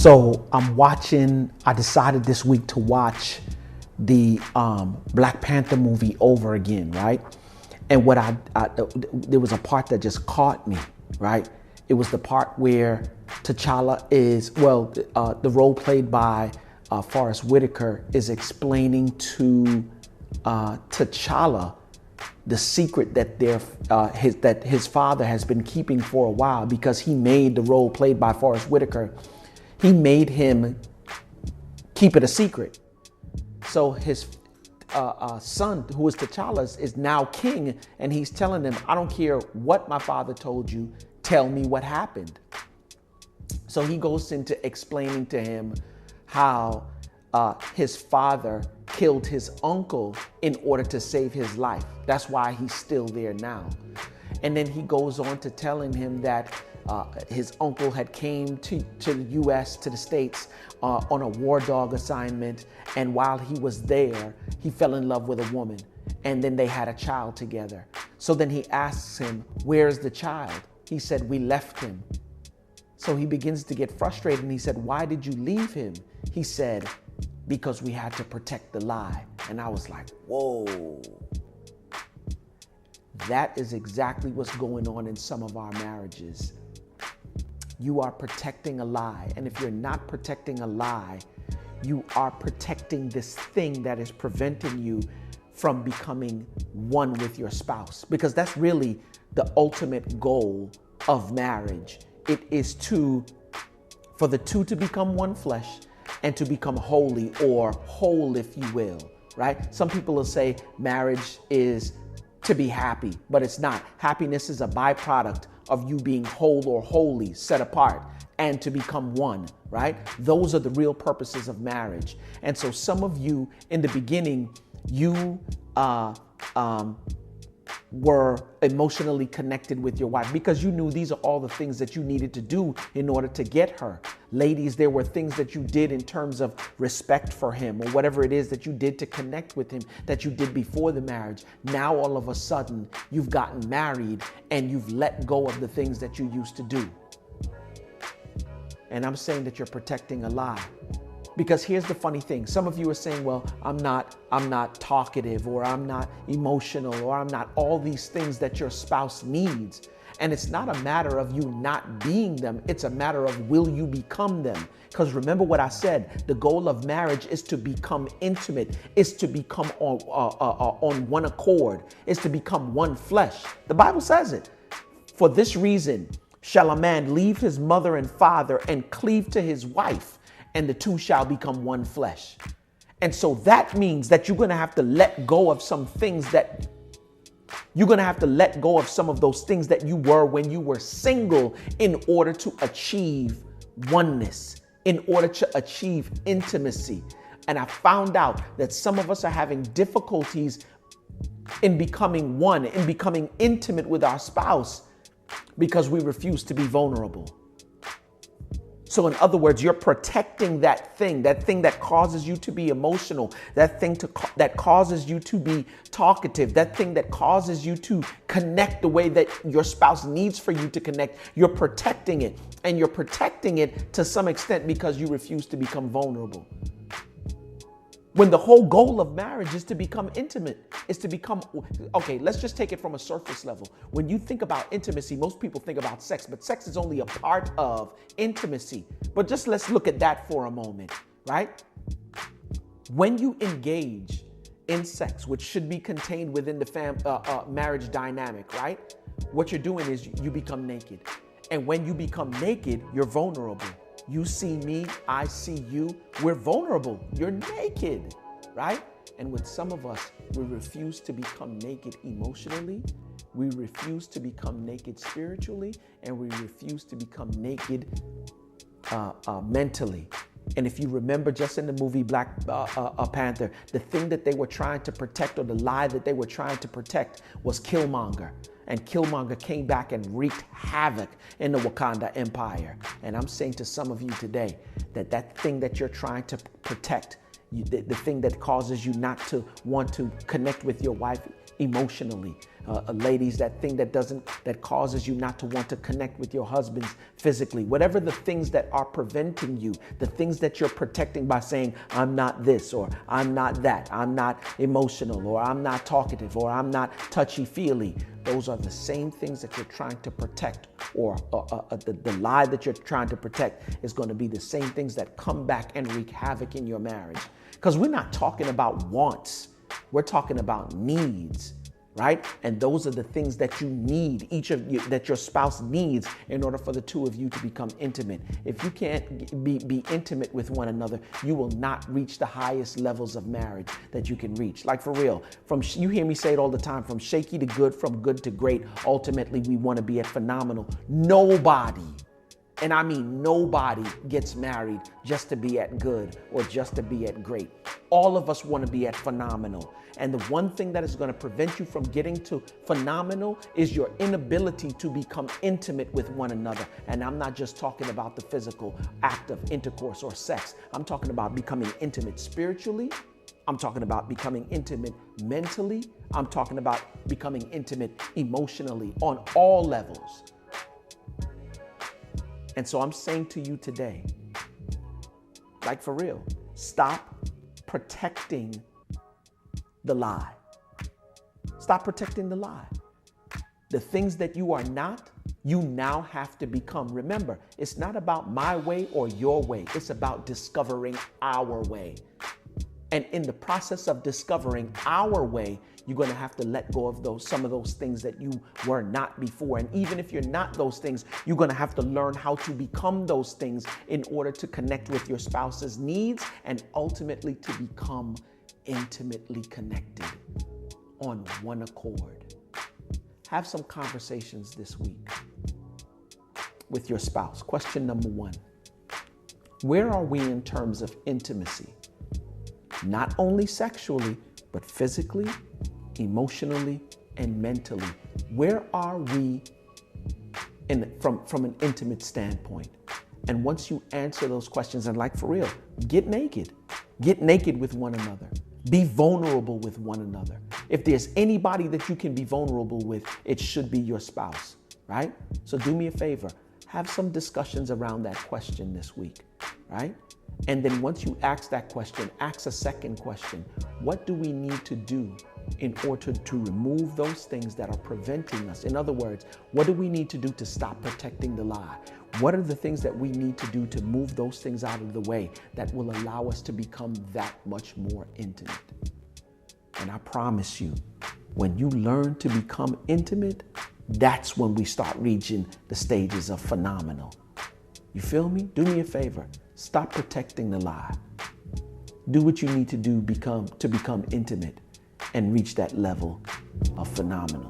So I decided this week to watch the Black Panther movie over again, right? And there was a part that just caught me, right? It was the part where T'Challa the role played by Forrest Whitaker is explaining to T'Challa the secret that his father has been keeping for a while, because he made the role played by Forrest Whitaker. He made him keep it a secret. So his son, who is T'Challa's, is now king, and he's telling him, I don't care what my father told you, tell me what happened. So he goes into explaining to him how his father killed his uncle in order to save his life. That's why he's still there now. And then he goes on to telling him that his uncle had came to the U.S., to the States, on a war dog assignment. And while he was there, he fell in love with a woman. And then they had a child together. So then he asks him, where's the child? He said, we left him. So he begins to get frustrated, and he said, why did you leave him? He said, because we had to protect the lie. And I was like, whoa. That is exactly what's going on in some of our marriages. You are protecting a lie. And if you're not protecting a lie, you are protecting this thing that is preventing you from becoming one with your spouse. Because that's really the ultimate goal of marriage. It is for the two to become one flesh and to become holy, or whole, if you will, right? Some people will say marriage is to be happy, but it's not. Happiness is a byproduct of you being whole or holy, set apart, and to become one, right? Those are the real purposes of marriage. And so some of you in the beginning, you were emotionally connected with your wife because you knew these are all the things that you needed to do in order to get her. Ladies, there were things that you did in terms of respect for him, or whatever it is that you did to connect with him that you did before the marriage. Now, all of a sudden, you've gotten married and you've let go of the things that you used to do. And I'm saying that you're protecting a lie. Because here's the funny thing. Some of you are saying, well, I'm not talkative, or I'm not emotional, or I'm not all these things that your spouse needs. And it's not a matter of you not being them. It's a matter of, will you become them? Because remember what I said, the goal of marriage is to become intimate, is to become on one accord, is to become one flesh. The Bible says it. For this reason shall a man leave his mother and father and cleave to his wife, and the two shall become one flesh. And so that means that you're going to have to let go of some things that you're going to have to let go of some of those things that you were when you were single, in order to achieve oneness, in order to achieve intimacy. And I found out that some of us are having difficulties in becoming one, in becoming intimate with our spouse, because we refuse to be vulnerable. So in other words, you're protecting that thing that causes you to be emotional, that thing that causes you to be talkative, that thing that causes you to connect the way that your spouse needs for you to connect. You're protecting it, and you're protecting it to some extent because you refuse to become vulnerable. When the whole goal of marriage is to become intimate, is to become, okay, let's just take it from a surface level. When you think about intimacy, most people think about sex, but sex is only a part of intimacy. But just let's look at that for a moment, right? When you engage in sex, which should be contained within the marriage dynamic, right? What you're doing is you become naked. And when you become naked, you're vulnerable. You see me, I see you, we're vulnerable. You're naked, right? And with some of us, we refuse to become naked emotionally, we refuse to become naked spiritually, and we refuse to become naked mentally. And if you remember, just in the movie Black Panther, the thing that they were trying to protect, or the lie that they were trying to protect, was Killmonger. And Killmonger came back and wreaked havoc in the Wakanda Empire. And I'm saying to some of you today that thing that you're trying to protect the thing that causes you not to want to connect with your wife emotionally. Ladies, that thing that causes you not to want to connect with your husbands physically. Whatever the things that are preventing you, the things that you're protecting by saying, I'm not this, or I'm not that, I'm not emotional, or I'm not talkative, or I'm not touchy-feely. Those are the same things that you're trying to protect, or the lie that you're trying to protect is going to be the same things that come back and wreak havoc in your marriage. Because we're not talking about wants. We're talking about needs. Right? And those are the things that you need, each of you, that your spouse needs in order for the two of you to become intimate. If you can't be intimate with one another, you will not reach the highest levels of marriage that you can reach. Like for real, you hear me say it all the time, from shaky to good, from good to great. Ultimately, we want to be at phenomenal. Nobody, and I mean nobody, gets married just to be at good or just to be at great. All of us want to be at phenomenal. And the one thing that is going to prevent you from getting to phenomenal is your inability to become intimate with one another. And I'm not just talking about the physical act of intercourse or sex. I'm talking about becoming intimate spiritually. I'm talking about becoming intimate mentally. I'm talking about becoming intimate emotionally on all levels. And so I'm saying to you today, like for real, stop protecting the lie. Stop protecting the lie. The things that you are not, you now have to become. Remember, it's not about my way or your way. It's about discovering our way. And in the process of discovering our way, you're going to have to let go of some of those things that you were not before. And even if you're not those things, you're going to have to learn how to become those things in order to connect with your spouse's needs and ultimately to become intimately connected on one accord. Have some conversations this week with your spouse. Question number 1, where are we in terms of intimacy? Not only sexually, but physically, emotionally, and mentally. Where are we from an intimate standpoint? And once you answer those questions, and like for real, get naked with one another. Be vulnerable with one another. If there's anybody that you can be vulnerable with, it should be your spouse, right? So do me a favor, have some discussions around that question this week, right? And then once you ask that question, ask a second question. What do we need to do in order to remove those things that are preventing us? In other words, what do we need to do to stop protecting the lie? What are the things that we need to do to move those things out of the way that will allow us to become that much more intimate? And I promise you, when you learn to become intimate, that's when we start reaching the stages of phenomenal. You feel me? Do me a favor. Stop protecting the lie. Do what you need to do to become intimate and reach that level of phenomenal.